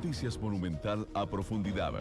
Noticias Monumental a profundidad.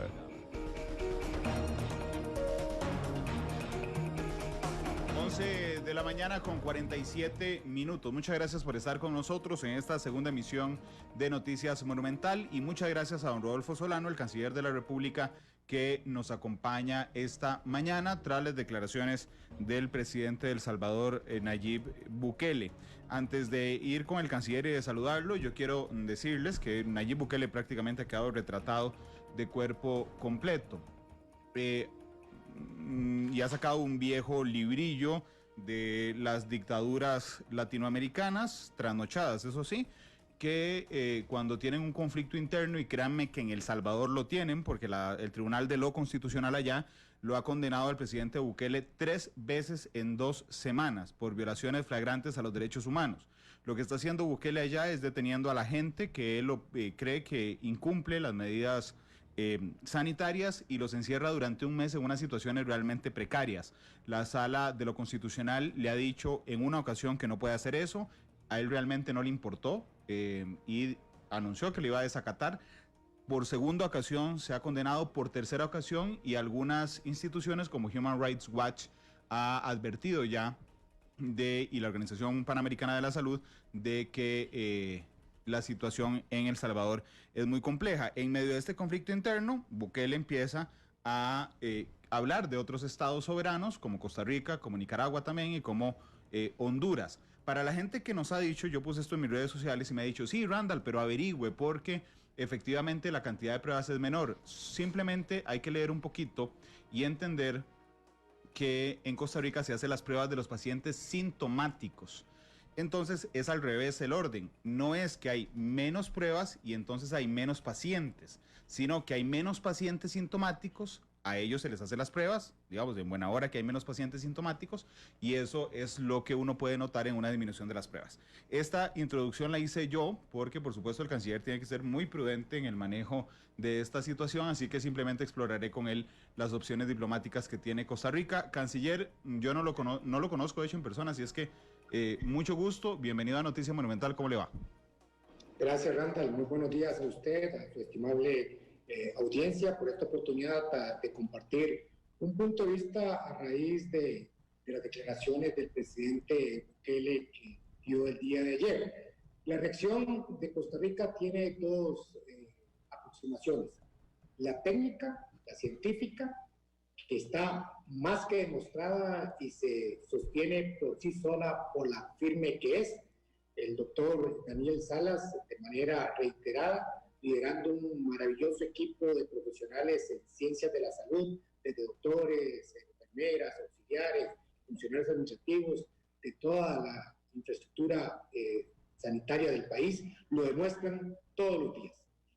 11 de la mañana con 47 minutos. Muchas gracias por estar con nosotros en esta segunda emisión de Noticias Monumental y muchas gracias a don Rodolfo Solano, el canciller de la República, que nos acompaña esta mañana tras las declaraciones del presidente de El Salvador, Nayib Bukele. Antes de ir con el canciller y de saludarlo, yo quiero decirles que Nayib Bukele prácticamente ha quedado retratado de cuerpo completo. Y ha sacado un viejo librillo de las dictaduras latinoamericanas, trasnochadas, eso sí, que cuando tienen un conflicto interno, y créanme que en El Salvador lo tienen, porque el Tribunal de lo Constitucional allá lo ha condenado al presidente Bukele 3 veces en 2 semanas por violaciones flagrantes a los derechos humanos. Lo que está haciendo Bukele allá es deteniendo a la gente que él cree que incumple las medidas sanitarias y los encierra durante un mes en unas situaciones realmente precarias. La Sala de lo Constitucional le ha dicho en una ocasión que no puede hacer eso, a él realmente no le importó y anunció que le iba a desacatar. Por segunda ocasión se ha condenado, por tercera ocasión, y algunas instituciones como Human Rights Watch ha advertido ya y la Organización Panamericana de la Salud de que la situación en El Salvador es muy compleja. En medio de este conflicto interno, Bukele empieza a hablar de otros estados soberanos, como Costa Rica, como Nicaragua también, y como Honduras. Para la gente que nos ha dicho, yo puse esto en mis redes sociales y me ha dicho, sí, Randall, pero averigüe, porque efectivamente la cantidad de pruebas es menor. Simplemente hay que leer un poquito y entender que en Costa Rica se hacen las pruebas de los pacientes sintomáticos. Entonces es al revés el orden. No es que hay menos pruebas y entonces hay menos pacientes, sino que hay menos pacientes sintomáticos, a ellos se les hace las pruebas, digamos, en buena hora que hay menos pacientes sintomáticos, y eso es lo que uno puede notar en una disminución de las pruebas. Esta introducción la hice yo porque, por supuesto, el canciller tiene que ser muy prudente en el manejo de esta situación, así que simplemente exploraré con él las opciones diplomáticas que tiene Costa Rica. Canciller, yo no lo conozco de hecho en persona, así es que mucho gusto, bienvenido a Noticia Monumental, ¿cómo le va? Gracias, Randall, muy buenos días a usted, a su estimable audiencia, por esta oportunidad de compartir un punto de vista a raíz de las declaraciones del presidente Bukele que dio el día de ayer. La reacción de Costa Rica tiene dos aproximaciones: la técnica, la científica, que está más que demostrada y se sostiene por sí sola por la firme que es el doctor Daniel Salas, de manera reiterada, liderando un maravilloso equipo de profesionales en ciencias de la salud, desde doctores, enfermeras, auxiliares, funcionarios administrativos, de toda la infraestructura sanitaria del país, lo demuestran todos los días.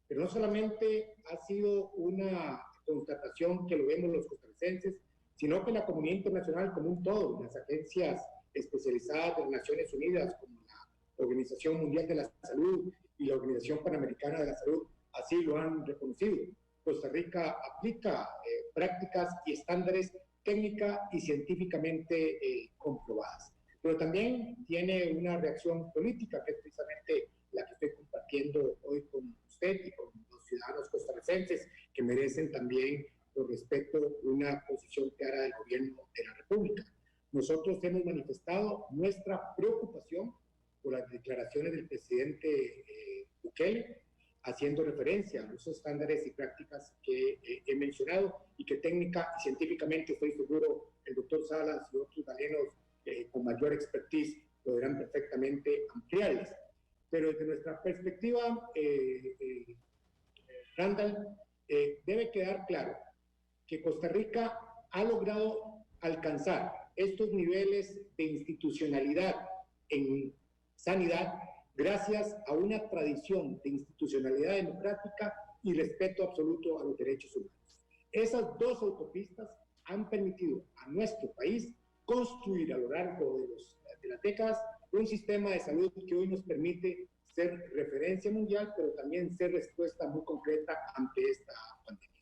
Pero no solamente ha sido una constatación que lo vemos los costarricenses, sino que la comunidad internacional como un todo, las agencias especializadas de las Naciones Unidas, como la Organización Mundial de la Salud y la Organización Panamericana de la Salud, así lo han reconocido. Costa Rica aplica prácticas y estándares técnica y científicamente comprobadas. Pero también tiene una reacción política, que es precisamente la que estoy compartiendo hoy con usted y con los ciudadanos costarricenses, que merecen también, por respeto, una posición clara del gobierno de la República. Nosotros hemos manifestado nuestra preocupación por las declaraciones del presidente Bukele, haciendo referencia a los estándares y prácticas que he mencionado y que técnica y científicamente, estoy seguro, el doctor Salas y otros galenos con mayor expertise podrán perfectamente ampliarles. Pero desde nuestra perspectiva, Randall, debe quedar claro que Costa Rica ha logrado alcanzar estos niveles de institucionalidad en sanidad gracias a una tradición de institucionalidad democrática y respeto absoluto a los derechos humanos. Esas dos autopistas han permitido a nuestro país construir a lo largo de las décadas un sistema de salud que hoy nos permite ser referencia mundial, pero también ser respuesta muy concreta ante esta pandemia.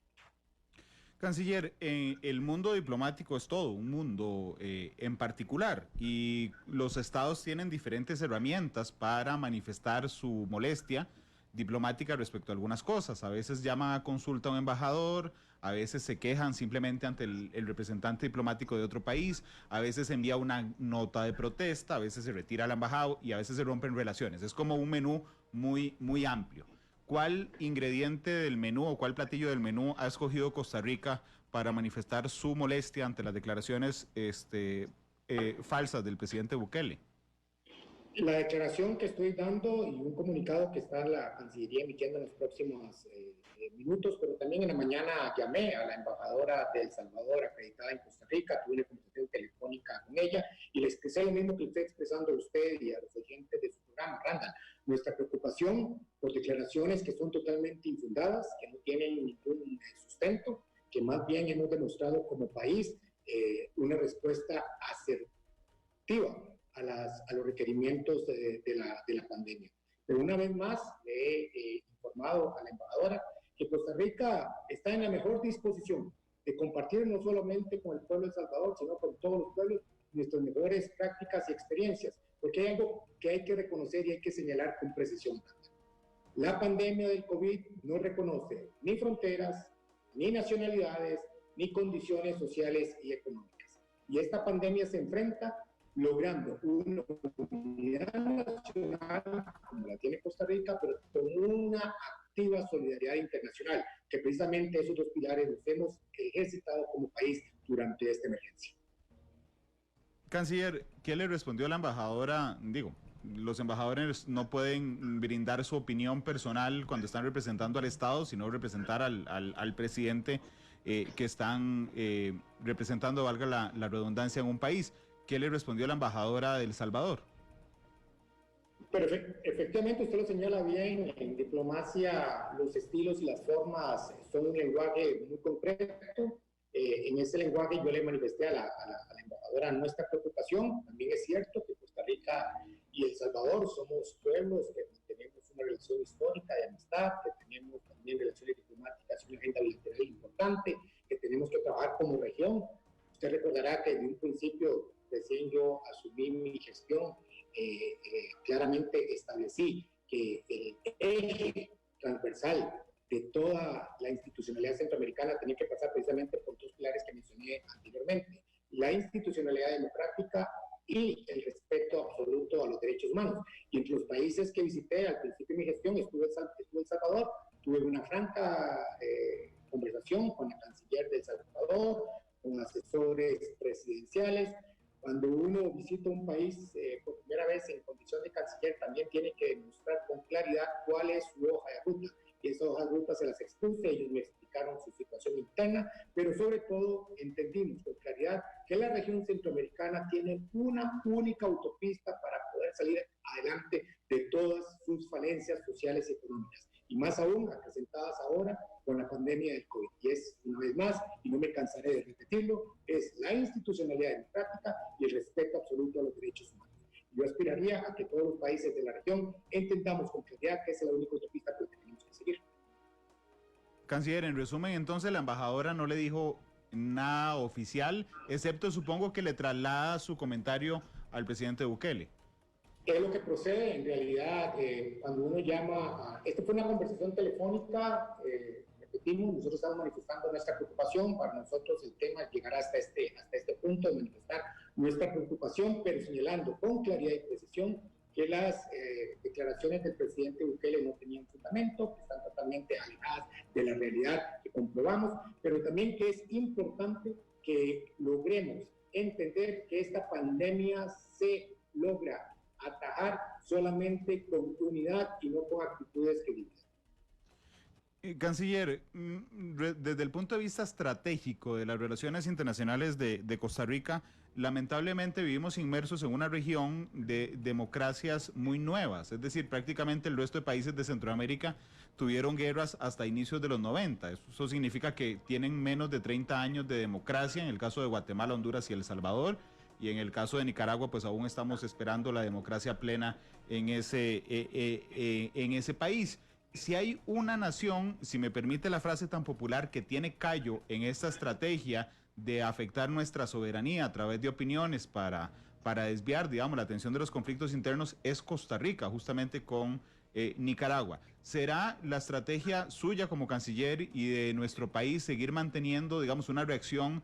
Canciller, el mundo diplomático es todo un mundo en particular, y los estados tienen diferentes herramientas para manifestar su molestia diplomática respecto a algunas cosas. A veces llaman a consulta a un embajador, a veces se quejan simplemente ante el representante diplomático de otro país, a veces envía una nota de protesta, a veces se retira al embajado y a veces se rompen relaciones. Es como un menú muy amplio. ¿Cuál ingrediente del menú o cuál platillo del menú ha escogido Costa Rica para manifestar su molestia ante las declaraciones falsas del presidente Bukele? La declaración que estoy dando y un comunicado que está la Cancillería emitiendo en los próximos minutos, pero también en la mañana llamé a la embajadora de El Salvador acreditada en Costa Rica, tuve una conversación telefónica con ella y le expresé lo mismo que estoy expresando a usted y a los oyentes de su programa, Randall. Nuestra preocupación por declaraciones que son totalmente infundadas, que no tienen ningún sustento, que más bien hemos demostrado como país una respuesta asertiva a los requerimientos de la pandemia. Pero una vez más le he informado a la embajadora que Costa Rica está en la mejor disposición de compartir no solamente con el pueblo de El Salvador, sino con todos los pueblos nuestras mejores prácticas y experiencias, porque hay algo que hay que reconocer y hay que señalar con precisión. La pandemia del COVID no reconoce ni fronteras, ni nacionalidades, ni condiciones sociales y económicas. Y esta pandemia se enfrenta logrando una unidad nacional, como la tiene Costa Rica, pero con una activa solidaridad internacional, que precisamente esos dos pilares los hemos ejercitado como país durante esta emergencia. Canciller, ¿qué le respondió la embajadora? Digo, los embajadores no pueden brindar su opinión personal cuando están representando al Estado, sino representar al presidente que están representando, valga la redundancia, en un país. ¿Qué le respondió la embajadora de El Salvador? Pero efectivamente usted lo señala bien, en diplomacia los estilos y las formas son un lenguaje muy concreto. En ese lenguaje yo le manifesté a la embajadora nuestra preocupación. También es cierto que Costa Rica y El Salvador somos pueblos que tenemos una relación histórica de amistad, que tenemos también relaciones diplomáticas y una agenda bilateral importante, que tenemos que trabajar como región. Usted recordará que desde un principio, recién yo asumí mi gestión, claramente establecí que el eje transversal de toda la institucionalidad centroamericana tenía que pasar precisamente por dos pilares que mencioné anteriormente: la institucionalidad democrática y el respeto absoluto a los derechos humanos. Y entre los países que visité al principio de mi gestión estuve en El Salvador, tuve una franca conversación con la canciller de El Salvador, con asesores presidenciales. Cuando uno visita un país por primera vez en condición de canciller, también tiene que demostrar con claridad cuál es su hoja de ruta. Y esa hoja de ruta se las expuse, ellos me explicaron su situación interna, pero sobre todo entendimos con claridad que la región centroamericana tiene una única autopista para poder salir adelante de todas sus falencias sociales y económicas. Y más aún acrecentadas ahora con la pandemia del COVID. Y es, una vez más, y no me cansaré de repetirlo, es la institucionalidad democrática y el respeto absoluto a los derechos humanos. Yo aspiraría a que todos los países de la región entendamos con claridad que esa es la única autopista que tenemos que seguir. Canciller, en resumen, entonces la embajadora no le dijo nada oficial, excepto supongo que le traslada su comentario al presidente Bukele. ¿Qué es lo que procede? En realidad, cuando uno llama esto fue una conversación telefónica, repetimos, nosotros estamos manifestando nuestra preocupación, para nosotros el tema llegará hasta este punto de manifestar nuestra preocupación, pero señalando con claridad y precisión que las declaraciones del presidente Bukele no tenían fundamento, que están totalmente alejadas de la realidad que comprobamos, pero también que es importante que logremos entender que esta pandemia se logra atajar solamente con unidad y no con actitudes que dividan. Canciller, desde el punto de vista estratégico de las relaciones internacionales de Costa Rica, lamentablemente vivimos inmersos en una región de democracias muy nuevas, es decir, prácticamente el resto de países de Centroamérica tuvieron guerras hasta inicios de los 90. Eso significa que tienen menos de 30 años de democracia, en el caso de Guatemala, Honduras y El Salvador. Y en el caso de Nicaragua, pues aún estamos esperando la democracia plena en ese país. Si hay una nación, si me permite la frase tan popular, que tiene callo en esta estrategia de afectar nuestra soberanía a través de opiniones para desviar, digamos, la atención de los conflictos internos, es Costa Rica, justamente con Nicaragua. ¿Será la estrategia suya como canciller y de nuestro país seguir manteniendo, digamos, una reacción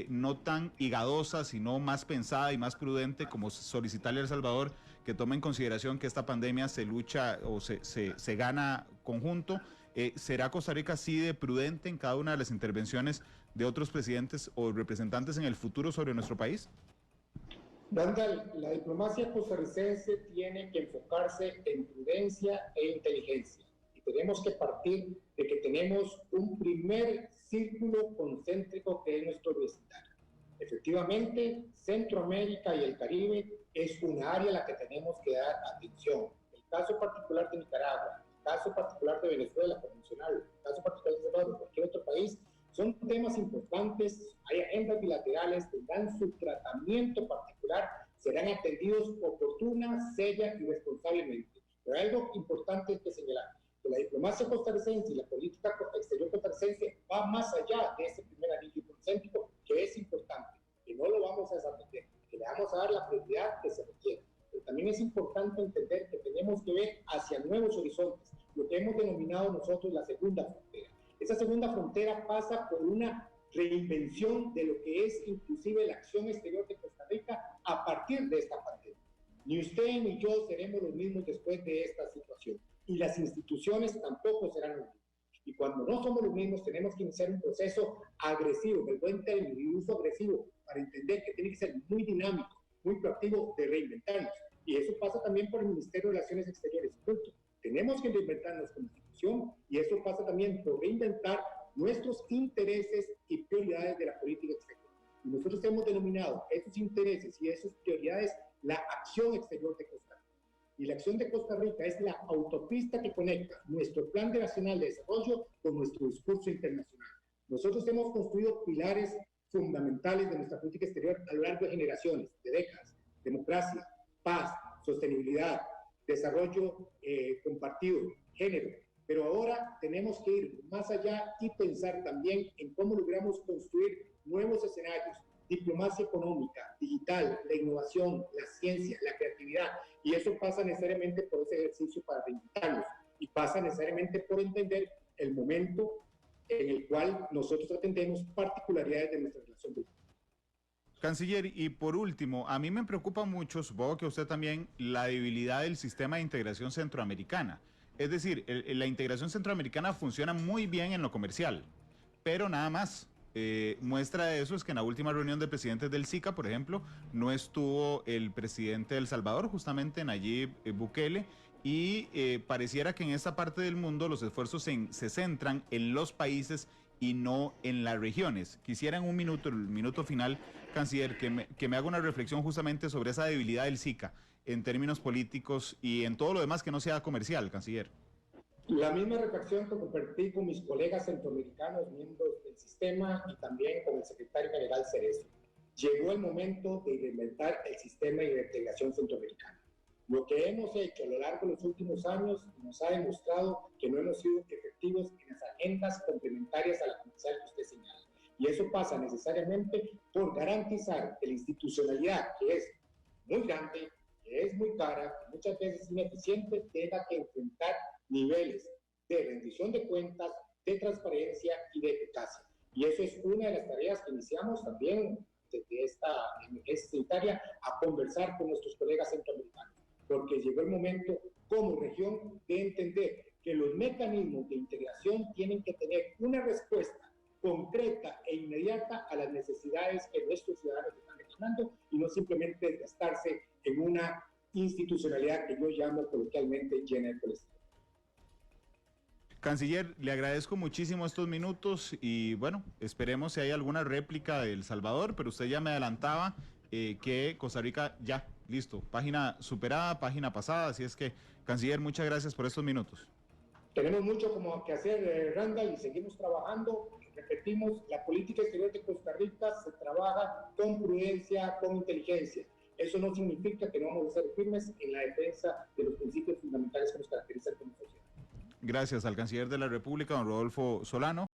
no tan higadosa, sino más pensada y más prudente, como solicitarle a El Salvador que tome en consideración que esta pandemia se lucha o se gana conjunto? ¿Será Costa Rica así de prudente en cada una de las intervenciones de otros presidentes o representantes en el futuro sobre nuestro país? Randall, la diplomacia costarricense tiene que enfocarse en prudencia e inteligencia. Y tenemos que partir de que tenemos un primer círculo concéntrico que es nuestro vecindario. Efectivamente, Centroamérica y el Caribe es un área a la que tenemos que dar atención. El caso particular de Nicaragua, el caso particular de Venezuela, por mencionarlo, el caso particular de El Salvador, de cualquier otro país, son temas importantes, hay agendas bilaterales, tendrán su tratamiento particular, serán atendidos oportuna, seria y responsablemente. Pero hay algo importante que señalar, que la diplomacia costarricense y la política exterior costarricense va más allá de ese primer anillo concéntrico, que es importante, que no lo vamos a desatender, que le vamos a dar la prioridad que se requiere. Pero también es importante entender que tenemos que ver hacia nuevos horizontes, lo que hemos denominado nosotros la segunda frontera. Esa segunda frontera pasa por una reinvención de lo que es inclusive la acción exterior de Costa Rica a partir de esta pandemia. Ni usted ni yo seremos los mismos después de esta situación y las instituciones tampoco serán los mismos. Y cuando no somos los mismos tenemos que iniciar un proceso agresivo, el buen término y uso agresivo, para entender que tiene que ser muy dinámico, muy proactivo de reinventarnos. Y eso pasa también por el Ministerio de Relaciones Exteriores. Punto. Tenemos que reinventarnos como institución y eso pasa también por reinventar nuestros intereses y prioridades de la política exterior. Y nosotros hemos denominado esos intereses y esas prioridades la acción exterior de Costa Rica. Y la acción de Costa Rica es la autopista que conecta nuestro Plan Nacional de Desarrollo con nuestro discurso internacional. Nosotros hemos construido pilares fundamentales de nuestra política exterior a lo largo de generaciones, de décadas: democracia, paz, sostenibilidad, desarrollo compartido, género. Pero ahora tenemos que ir más allá y pensar también en cómo logramos construir nuevos escenarios: diplomacia económica, digital, la innovación, la ciencia, la creatividad. Y eso pasa necesariamente por ese ejercicio para reinventarnos y pasa necesariamente por entender el momento en el cual nosotros atendemos particularidades de nuestra relación bilateral. Canciller, y por último, a mí me preocupa mucho, supongo que usted también, la debilidad del sistema de integración centroamericana. Es decir, la integración centroamericana funciona muy bien en lo comercial, pero nada más. Muestra de eso es que en la última reunión de presidentes del SICA, por ejemplo, no estuvo el presidente de El Salvador, justamente Nayib Bukele, y pareciera que en esta parte del mundo los esfuerzos se centran en los países y no en las regiones. Quisiera en un minuto, el minuto final, canciller, que me haga una reflexión justamente sobre esa debilidad del SICA en términos políticos y en todo lo demás que no sea comercial, canciller. La misma reflexión que compartí con mis colegas centroamericanos, miembros del sistema, y también con el secretario general Cerezo. Llegó el momento de reinventar el sistema de integración centroamericana. Lo que hemos hecho a lo largo de los últimos años nos ha demostrado que no hemos sido efectivos en las agendas complementarias a la comercial que usted señala. Y eso pasa necesariamente por garantizar que la institucionalidad, que es muy grande, que es muy cara, que muchas veces es ineficiente, tenga que enfrentar niveles de rendición de cuentas, de transparencia y de eficacia. Y eso es una de las tareas que iniciamos también desde esta emergencia sanitaria, a conversar con nuestros colegas centroamericanos, porque llegó el momento como región de entender que los mecanismos de integración tienen que tener una respuesta concreta e inmediata a las necesidades que nuestros ciudadanos están reclamando y no simplemente desgastarse en una institucionalidad que yo llamo coloquialmente llena de colesterol. Canciller, le agradezco muchísimo estos minutos y bueno, esperemos si hay alguna réplica de El Salvador, pero usted ya me adelantaba que Costa Rica ya, listo, página superada, página pasada, así es que, canciller, muchas gracias por estos minutos. Tenemos mucho como que hacer, Randall, y seguimos trabajando. Repetimos, la política exterior de Costa Rica se trabaja con prudencia, con inteligencia. Eso no significa que no vamos a ser firmes en la defensa de los principios fundamentales que nos caracterizan como sociedad. Gracias al canciller de la República, don Rodolfo Solano.